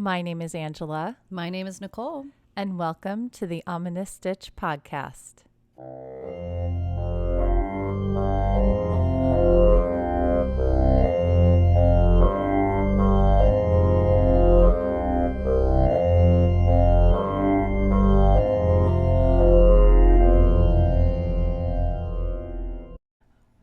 My name is Angela. My name is Nicole. And welcome to the Ominous Stitch podcast.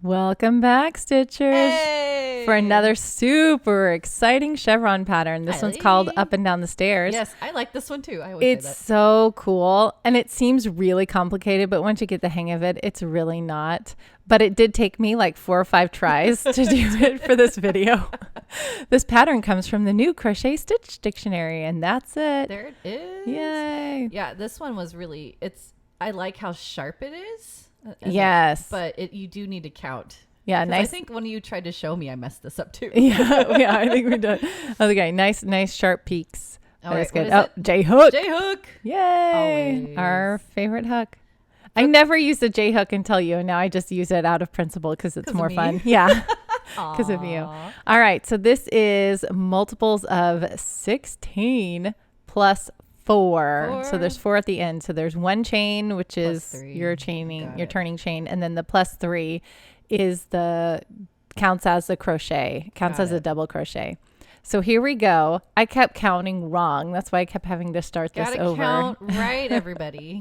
Welcome back, Stitchers, Hey! for another super exciting chevron pattern. This one's called Up and Down the Stairs. Yes, I like this one too. I always say It's that. so cool, and it seems really complicated, but once you get the hang of it, it's really not. But it did take me like 4 or 5 tries to do it for this video. This pattern comes from the new Crochet Stitch Dictionary, and that's it. There it is. Yay. Yeah, this one was really, I like how sharp it is. Yes. But you do need to count. Yeah, nice. I think when you tried to show me, I messed this up too. Yeah, I think we did. Okay, nice sharp peaks. All That's right, good. what Oh, J-hook. J-hook. Yay. Always. Our favorite hook. I never used the J-hook until you, and now I just use it out of principle because it's more fun. Yeah, because of you. All right, so this is multiples of 16 plus 4. So there's 4 at the end. So there's one chain, which Plus is 3. your turning chain, and then the plus 3 is counts as the crochet, counts as a double crochet. So here we go. I kept counting wrong. That's why I kept having to start this over. Gotta count right, everybody.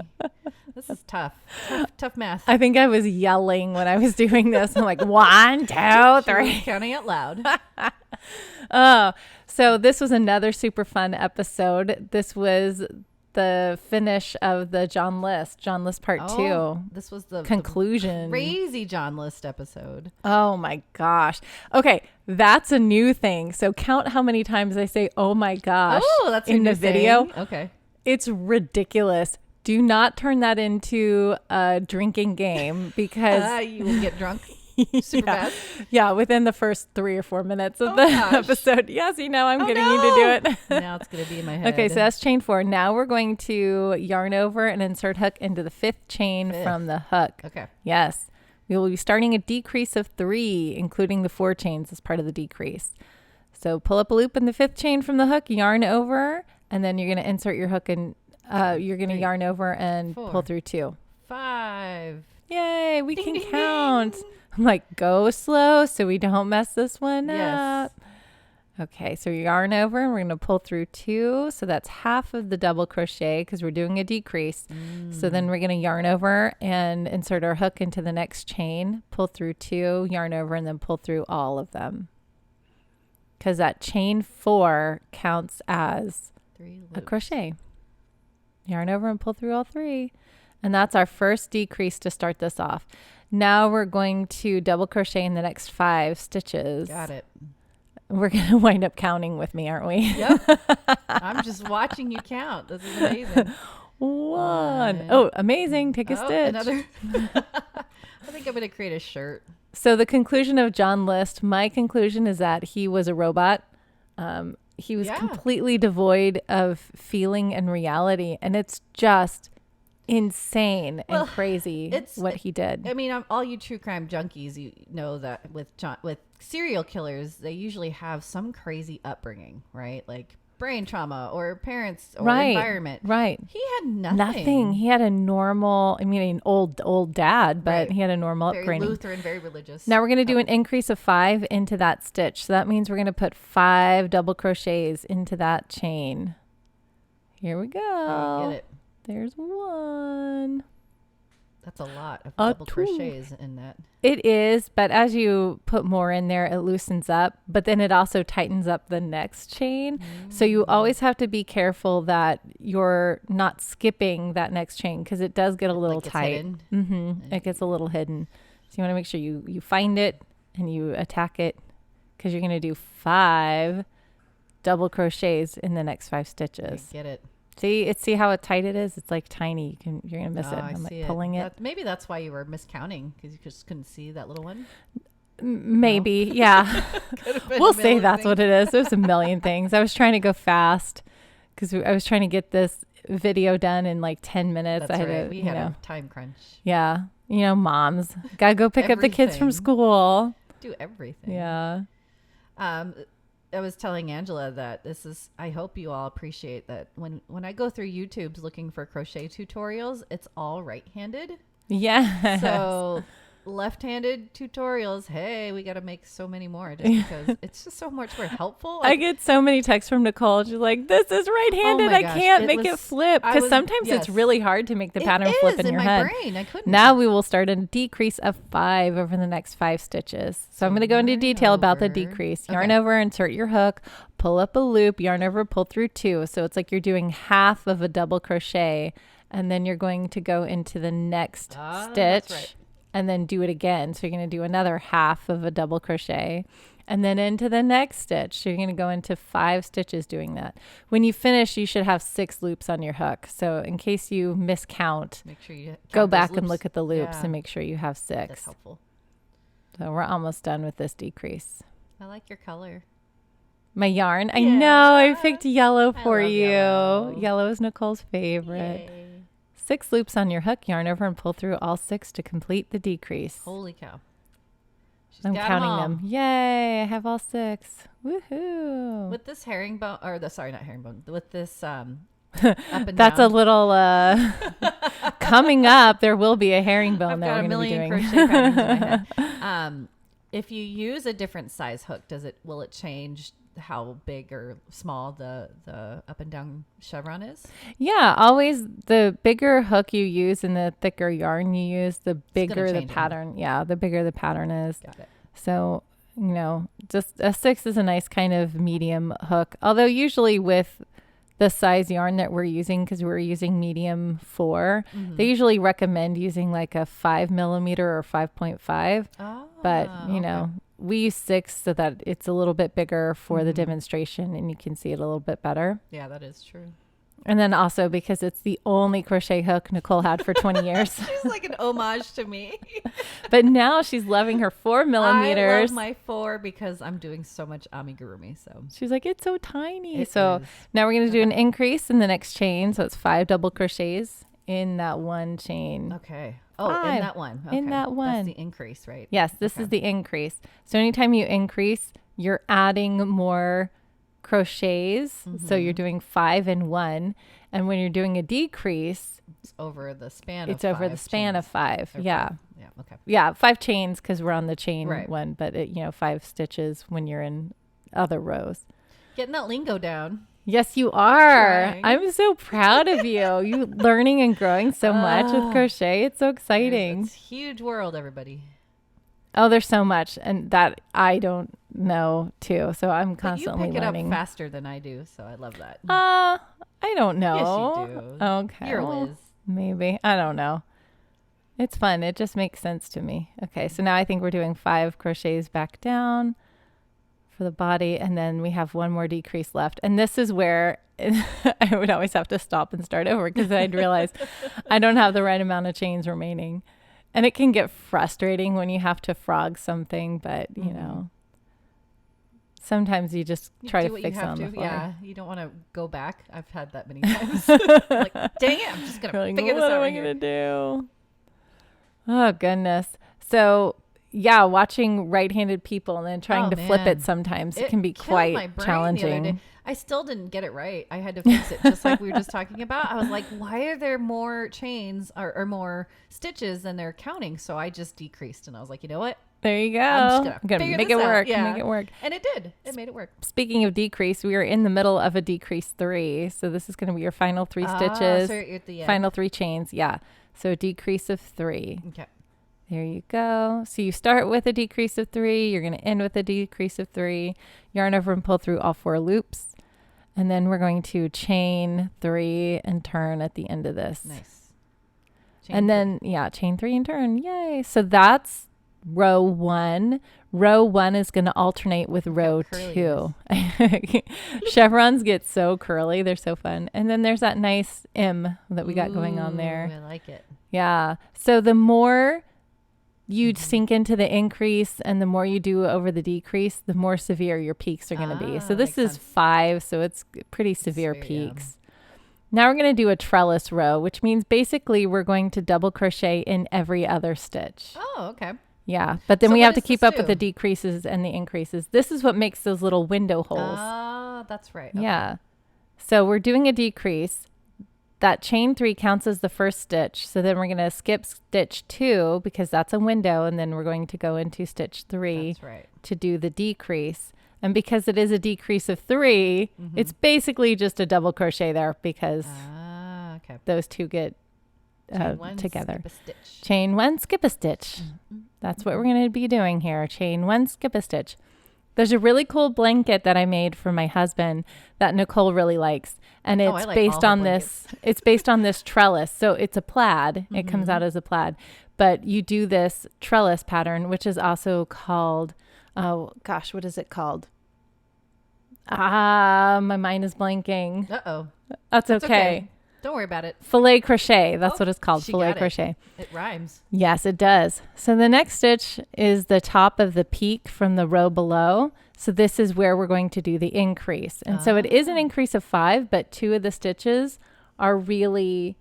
This is tough. Tough math. I think I was yelling when I was doing this. I'm like, 1, 2, 3. Counting out loud. Oh, so this was another super fun episode. This was the finish of the John List part 2. This was the conclusion. Crazy John List episode. Oh my gosh. Okay, that's a new thing. So count how many times I say "oh my gosh" That's in the video. Saying. Okay. It's ridiculous. Do not turn that into a drinking game because you will get drunk super fast. Yeah, within the first 3 or 4 minutes of the episode. Yes, you know, I'm getting you to do it. Now it's going to be in my head. Okay, so that's chain 4. Now we're going to yarn over and insert hook into the 5th chain from the hook. Okay. Yes. We will be starting a decrease of 3, including the 4 chains as part of the decrease. So pull up a loop in the 5th chain from the hook, yarn over, and then you're going to insert your hook and you're going to yarn over and 4, pull through 2. 5. Yay, we can ding, count. ding. I'm like, go slow so we don't mess this one Yes. up. Okay, so yarn over and we're going to pull through 2. So that's half of the double crochet because we're doing a decrease. So then we're going to yarn over and insert our hook into the next chain, pull through 2, yarn over, and then pull through all of them. Because that chain 4 counts as 3 a crochet. Yarn over and pull through all 3. And that's our first decrease to start this off. Now we're going to double crochet in the next 5 stitches. Got it. We're going to wind up counting with me, aren't we? Yep. I'm just watching you count. This is amazing. 1. Oh, amazing. Take a stitch. Another. I think I'm going to create a shirt. So the conclusion of John List, my conclusion is that he was a robot. He was completely devoid of feeling and reality. And it's just insane and crazy what he did. I mean, all you true crime junkies, you know that with serial killers, they usually have some crazy upbringing, right? Like brain trauma or parents or environment. Right. He had nothing. He had a normal, an old dad, but he had a normal upbringing. Very Lutheran, very religious. Now we're going to do an increase of 5 into that stitch. So that means we're going to put 5 double crochets into that chain. Here we go. Get it. There's 1. That's a lot of double crochets in that. It is, but as you put more in there, it loosens up, but then it also tightens up the next chain. So you always have to be careful that you're not skipping that next chain because it does get a little tight. It gets a little hidden. So you want to make sure you find it and you attack it because you're going to do 5 double crochets in the next 5 stitches. I get it. See how tight it is? It's like tiny. You're gonna miss it. I'm like pulling it. Maybe that's why you were miscounting because you just couldn't see that little one. Maybe, yeah. We'll say that's what it is. There's a million things. I was trying to go fast because I was trying to get this video done in like 10 minutes. That's right. We had a time crunch. Yeah, moms gotta go pick up the kids from school. Do everything. Yeah. I was telling Angela that I hope you all appreciate that when I go through YouTube's looking for crochet tutorials, it's all right-handed. Yeah. So left-handed tutorials, hey, we got to make so many more just because it's just so much more helpful. I get so many texts from Nicole. She's like, this is right-handed. I can't make it flip. Because sometimes it's really hard to make the pattern flip in your head. Brain. I couldn't. Now we will start a decrease of 5 over the next 5 stitches. So I'm going to go into detail about the decrease. Yarn over, insert your hook, pull up a loop, yarn over, pull through 2. So it's like you're doing half of a double crochet, and then you're going to go into the next stitch. That's right. And then do it again. So you're going to do another half of a double crochet and then into the next stitch. So you're going to go into 5 stitches doing that. When you finish, you should have 6 loops on your hook. So in case you miscount, make sure you go back and look at the loops and make sure you have 6. That's helpful. So we're almost done with this decrease. I like your color. My yarn. I know. I picked yellow for you. Yellow. Yellow is Nicole's favorite. Yay. 6 loops on your hook, yarn over and pull through all 6 to complete the decrease. Holy cow. I'm counting them. Yay, I have all 6. Woohoo. With this herringbone, not herringbone, with this up and That's down. a little coming up. There will be a herringbone that we're going to be doing. Crochet patterns in my head. If you use a different size hook, will it change how big or small the up and down chevron is? Yeah, always the bigger hook you use and the thicker yarn you use, the bigger the pattern. Yeah, the bigger the pattern is. Got it. So, just a 6 is a nice kind of medium hook. Although usually with the size yarn that we're using, because we're using medium 4, they usually recommend using like a 5 millimeter or 5.5. But, we use 6 so that it's a little bit bigger for the demonstration and you can see it a little bit better. Yeah, that is true. And then also because it's the only crochet hook Nicole had for 20 years. She's like an homage to me. But now she's loving her 4 millimeters. I love my 4 because I'm doing so much amigurumi. So she's like, it's so tiny. So now we're going to do an increase in the next chain. So it's 5 double crochets in that one chain. Okay. Oh, 5. In that one. Okay. In that one. That's the increase, right? Yes, this is the increase. So anytime you increase, you're adding more crochets. So you're doing 5 in 1. And when you're doing a decrease, it's over the span of 5. It's over the span of 5. Yeah. Yeah. Okay. Yeah. 5 chains because we're on the chain one, but 5 stitches when you're in other rows. Getting that lingo down. Yes, you are. I'm so proud of you. You learning and growing so much with crochet. It's so exciting. It's a huge world, everybody. Oh, there's so much, and that I don't know too. So I'm constantly learning. You pick it up faster than I do, so I love that. I don't know. Yes, you do. Okay. You're Liz. Maybe. I don't know. It's fun. It just makes sense to me. Okay, so now I think we're doing 5 crochets back down for the body, and then we have 1 more decrease left. And this is where I would always have to stop and start over because I'd realize I don't have the right amount of chains remaining. And it can get frustrating when you have to frog something, but sometimes you just try to fix it on the fly. Yeah, you don't want to go back. I've had that many times. Like, dang it, I'm just going to figure this out right here. What am I going to do? Oh, goodness. So, yeah, watching right-handed people and then trying to flip it sometimes it can be quite challenging. I still didn't get it right. I had to fix it just like we were just talking about. I was like, why are there more chains or more stitches than they're counting? So I just decreased and I was like, you know what? There you go. I'm going to make it work. Yeah. Make it work. And it did. It made it work. Speaking of decrease, we are in the middle of a decrease 3. So this is going to be your final 3 stitches. So you're at the end. Final 3 chains. Yeah. So a decrease of 3. Okay. There you go. So you start with a decrease of 3. You're going to end with a decrease of 3. Yarn over and pull through all 4 loops. And then we're going to chain 3 and turn at the end of this. Nice. Chain 3 and turn. Yay. So that's row 1. Row 1 is going to alternate with row 2. Chevrons get so curly. They're so fun. And then there's that nice M that we got going on there. I like it. Yeah. So the more you sink into the increase and the more you do over the decrease, the more severe your peaks are going to be. So this is 5, so it's pretty severe peaks. Now we're going to do a trellis row, which means basically we're going to double crochet in every other stitch. Oh, okay. Yeah. But then So we what have to does keep this up with the do? decreases and the increases. This is what makes those little window holes. Ah, that's right. Okay. Yeah. So we're doing a decrease. That chain 3 counts as the first stitch. So then we're going to skip stitch 2 because that's a window. And then we're going to go into stitch 3 That's right. to do the decrease. And because it is a decrease of 3, it's basically just a double crochet there because Okay. those two get Chain 1, together. skip a stitch. Chain 1, skip a stitch. That's what we're going to be doing here. Chain 1, skip a stitch. There's a really cool blanket that I made for my husband that Nicole really likes. And it's I like based all her on this. It's based on this trellis. So it's a plaid. It comes out as a plaid. But you do this trellis pattern, which is also called, oh gosh, what is it called? My mind is blanking. Uh-oh. That's It's okay. Don't worry about it. Filet crochet. That's Oh, what it's called. she Filet got it. crochet. It rhymes. Yes, it does. So the next stitch is the top of the peak from the row below. So this is where we're going to do the increase. And so it is an increase of 5, but 2 of the stitches are really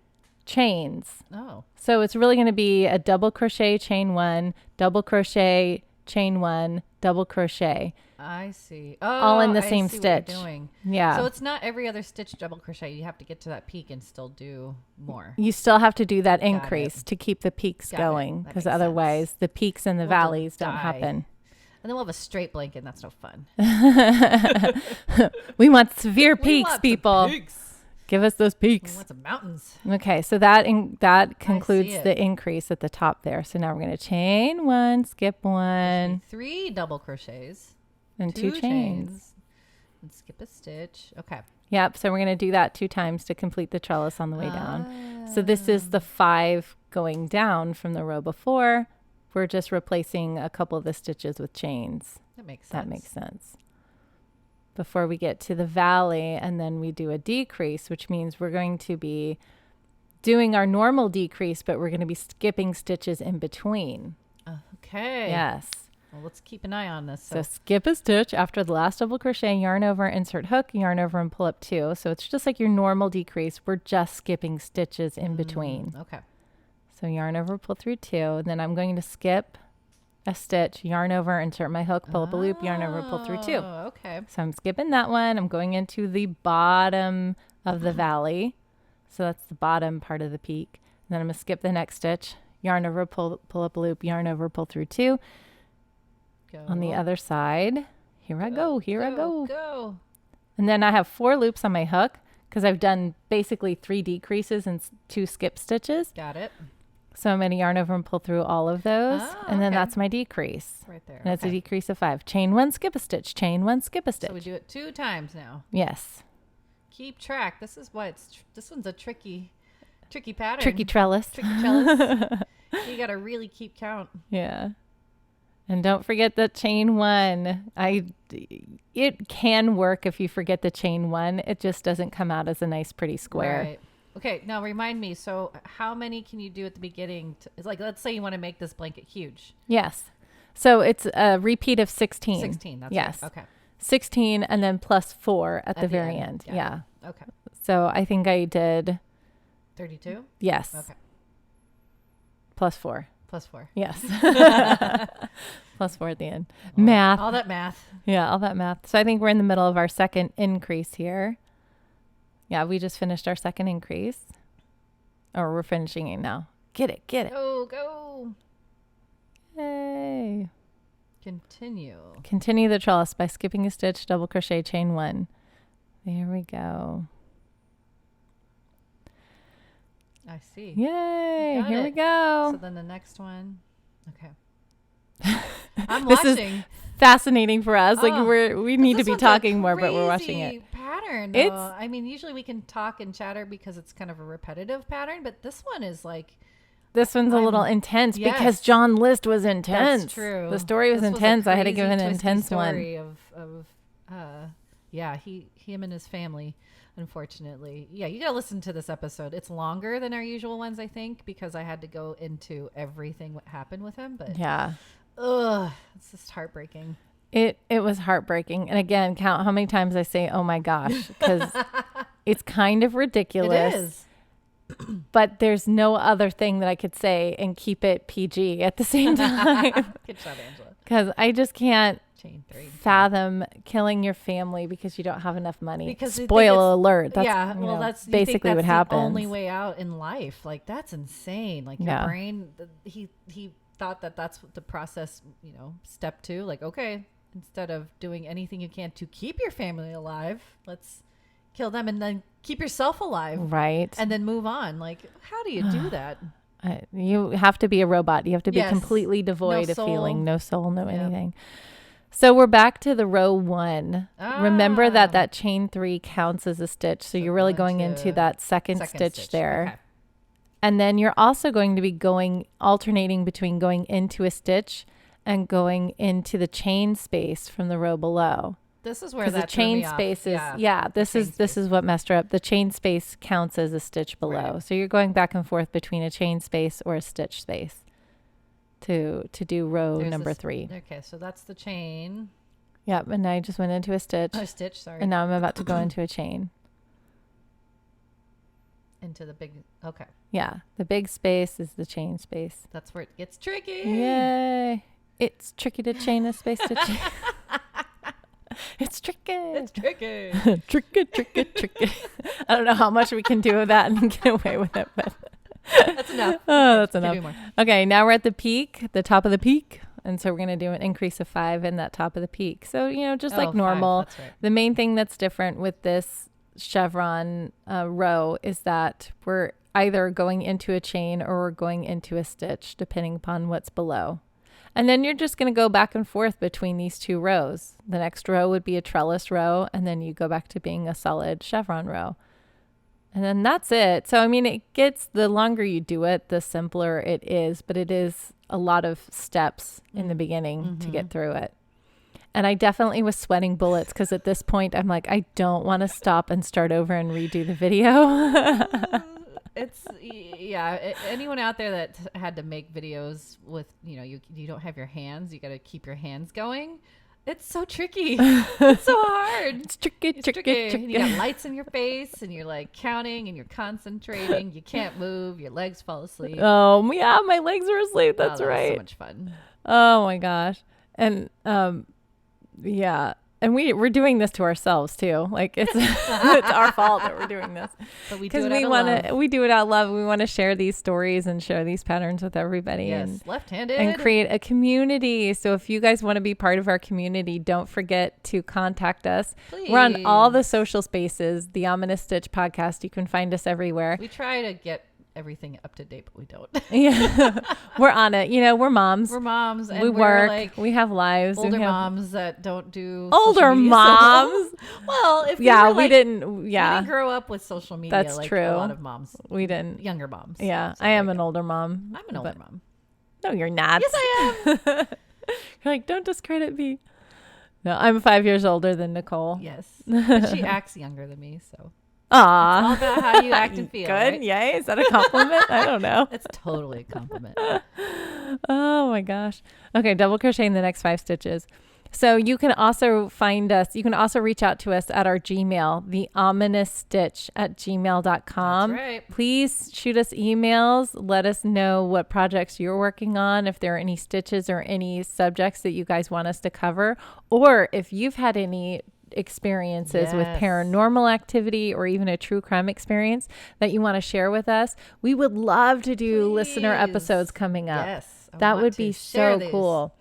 chains. Oh. So it's really going to be a double crochet, chain 1, double crochet, chain 1, double crochet. I see. Oh, All in the I same see what you're stitch. doing. Yeah. So it's not every other stitch double crochet. You have to get to that peak and still do more. You still have to do that it. increase to keep the peaks Got it. going That because makes otherwise sense. the peaks and the We'll valleys don't die. happen. And then we'll have a straight blanket. And that's no fun. We want severe We peaks, want some people. peaks. Give us those We peaks. want some mountains. Okay, so that concludes it. the increase at the top there. So now we're going to chain 1, skip 1, 3 double crochets. and 2 chains. And skip a stitch. Okay. Yep, so we're going to do that 2 times to complete the trellis on the way down. So this is the 5 going down from the row before. We're just replacing a couple of the stitches with chains. That makes sense. That makes sense. Before we get to the valley, and then we do a decrease, which means we're going to be doing our normal decrease, but we're going to be skipping stitches in between. Okay. Yes. Well, let's keep an eye on this. So skip a stitch after the last double crochet, yarn over, insert hook, yarn over, and pull up 2. So it's just like your normal decrease. We're just skipping stitches in between. Okay. So yarn over, pull through 2. And then I'm going to skip a stitch, yarn over, insert my hook, pull up a loop, yarn over, pull through 2. Oh, okay. So I'm skipping that one. I'm going into the bottom of the valley. So that's the bottom part of the peak. And then I'm going to skip the next stitch, yarn over, pull up a loop, yarn over, pull through 2. Go. On the other side, here I go. Go. And then I have 4 loops on my hook because I've done basically 3 decreases and 2 skip stitches. Got it. So I'm going to yarn over and pull through all of those. And then okay. that's my decrease. Right there. And it's a Okay. decrease of 5. Chain 1, skip a stitch. Chain 1, skip a stitch. So we do it 2 times now. Yes. Keep track. This is why this one's a tricky pattern. Tricky trellis. Tricky trellis. You got to really keep count. Yeah. And don't forget the chain 1. It can work if you forget the chain 1. It just doesn't come out as a nice pretty square. Right. Okay, now remind me. So, how many can you do at the beginning? It's like, let's say you want to make this blanket huge. Yes. So it's a repeat of 16. 16. That's yes. right. Okay. 16 and then plus 4 at the very end. Yeah. Okay. So I think I did 32. yes. Okay. Plus 4. Plus 4. Yes. Plus 4 at the end. Math. All that math. Yeah, all that math. So I think we're in the middle of our second increase here. Yeah, we just finished our second increase. Or we're finishing it now. Get it. Go. Yay. Continue. Continue the trellis by skipping a stitch, double crochet, chain 1. There we go. I see. Yay. Got Here it. we go. So then the next one. Okay. I'm This is watching. fascinating for us. Like Oh, we need to This be one's a talking more, but we're watching it. crazy pattern. It's- Though. I mean, usually we can talk and chatter because it's kind of a repetitive pattern, but this one is like This one's a little I'm- intense because yes. John List was intense. That's true. The story was This a intense. I had to give crazy, an twisty intense one. story of yeah, him and his family, unfortunately. Yeah, you got to listen to this episode. It's longer than our usual ones, I think, because I had to go into everything what happened with him, but Yeah. it's just heartbreaking. It was heartbreaking. And again, count how many times I say, oh my gosh, because it's kind of ridiculous. It is. but there's no other thing that I could say and keep it PG at the same time. Good job, Angela. Because I just can't Chain 3. fathom killing your family because you don't have enough money. Because spoiler alert. That's, that's basically what happens. The only way out in life. Like, that's insane. Like, your brain, he thought that that's the process, step 2. Like, okay, instead of doing anything you can to keep your family alive, let's kill them and then keep yourself alive. Right. And then move on. Like, how do you do that? You have to be a robot. You have to be completely devoid of feeling, no soul, no anything. So we're back to the row 1. Remember that chain 3 counts as a stitch. So you're really going into that second stitch there. Okay. And then you're also going to be alternating between going into a stitch and going into the chain space from the row below. This is where that the chain space is. This is what messed her up. The chain space counts as a stitch below. Right. So you're going back and forth between a chain space or a stitch space to do row number 3. Okay, so that's the chain. Yep, and I just went into a stitch. A stitch, sorry. And now I'm about to go into a chain. Into the big, okay. Yeah, the big space is the chain space. That's where it gets tricky. Yay. It's tricky to chain a space to chain. It's tricky. It's tricky. tricky. I don't know how much we can do with that and get away with it, but that's enough. Oh, that's enough. Okay, now we're at the peak, the top of the peak. And so we're going to do an increase of 5 in that top of the peak. So, just like normal. 5, that's right. The main thing that's different with this chevron row is that we're either going into a chain or we're going into a stitch, depending upon what's below. And then you're just going to go back and forth between these 2 rows. The next row would be a trellis row, and then you go back to being a solid chevron row. And then that's it. So, the longer you do it, the simpler it is, but it is a lot of steps in the beginning to get through it. And I definitely was sweating bullets because at this point, I'm like, I don't want to stop and start over and redo the video. Anyone out there that had to make videos with, you don't have your hands, you got to keep your hands going. It's so tricky. It's so hard. It's tricky. And you got lights in your face and you're like counting and you're concentrating. You can't move. Your legs fall asleep. Oh, yeah. My legs are asleep. That's right. So much fun. Oh, my gosh. And, yeah. And we're doing this to ourselves too. Like it's our fault that we're doing this. But we do it out of love. We do it out of love. We want to share these stories and share these patterns with everybody. Yes, and left-handed. And create a community. So if you guys want to be part of our community, don't forget to contact us. Please. We're on all the social spaces, the Ominous Stitch Podcast. You can find us everywhere. We try to get everything up to date, but we don't. Yeah, we're on it. We're moms. We're moms. And we work. Like we have lives. Older moms that don't do older moms. Well, if we didn't. Yeah, we didn't grow up with social media. That's like true. A lot of moms. We didn't. Younger moms. Yeah, I am an older mom. I'm an older mom. No, you're not. Yes, I am. You're like, don't discredit me. No, I'm 5 years older than Nicole. Yes, but she acts younger than me, so. Aw. It's all about how you act and feel. Good. Right? Yay. Is that a compliment? I don't know. It's totally a compliment. Oh my gosh. Okay. Double crochet in the next 5 stitches. So you can also find us. You can also reach out to us at our Gmail, theominousstitch@gmail.com. That's right. Please shoot us emails. Let us know what projects you're working on, if there are any stitches or any subjects that you guys want us to cover, or if you've had any experiences with paranormal activity or even a true crime experience that you want to share with us. We would love to do listener episodes coming up. Yes, that would be so cool.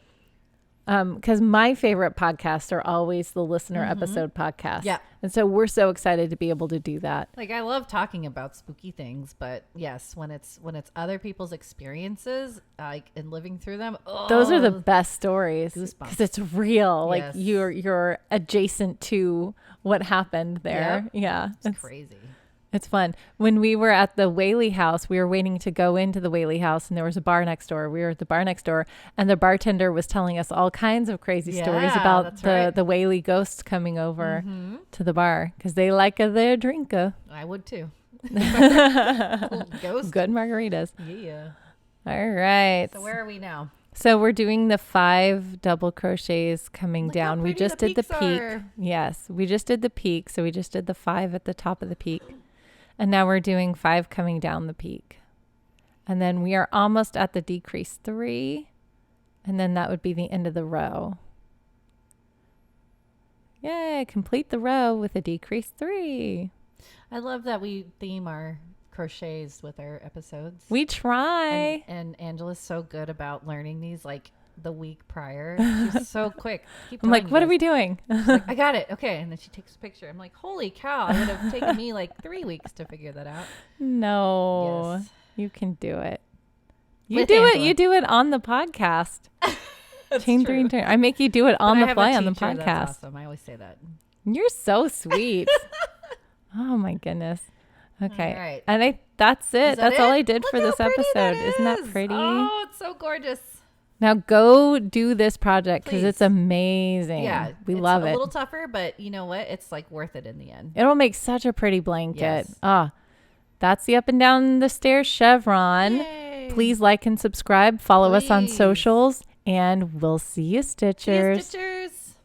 Because my favorite podcasts are always the listener episode podcasts. Yeah. And so we're so excited to be able to do that. Like, I love talking about spooky things, but yes, when it's other people's experiences, like, and living through them, those are the best stories because it's real. Like you're adjacent to what happened there. Yep. Yeah. It's crazy. It's fun. When we were at the Whaley house, we were waiting to go into the Whaley house and there was a bar next door. We were at the bar next door and the bartender was telling us all kinds of crazy stories about the Whaley ghosts coming over to the bar because they like their drinker. I would too. Ghost. Good margaritas. Yeah. All right. So where are we now? So we're doing the 5 double crochets coming down. We just did the peak. Yes, we just did the peak. So we just did the 5 at the top of the peak. And now we're doing 5 coming down the peak. And then we are almost at the decrease 3. And then that would be the end of the row. Yay, complete the row with a decrease 3. I love that we theme our crochets with our episodes. We try. And Angela's so good about learning these like the week prior. She's so quick. I'm like, what are we doing? She's like, I got it. Okay. And then she takes a picture. I'm like, holy cow. It would have taken me like 3 weeks to figure that out. No, Yes. You can do it. You With do Angela. it. You do it on the podcast. Chain 3 and turn. I make you do it on But I the have a fly on the teacher podcast. That's awesome. I always say that. You're so sweet. Oh my goodness. Okay. All right. And that's it. Is that That's all it? I did Look for how this pretty that episode. Isn't that is. pretty? Oh, it's so gorgeous. Now go do this project because Please. it's amazing. Yeah. We love It's it. a little tougher, but you know what? It's like worth it in the end. It'll make such a pretty blanket. Yes. That's the Up and Down the Stairs chevron. Yay. Please like and subscribe. Follow us on Please. socials. And we'll see you, Stitchers. See you, Stitchers.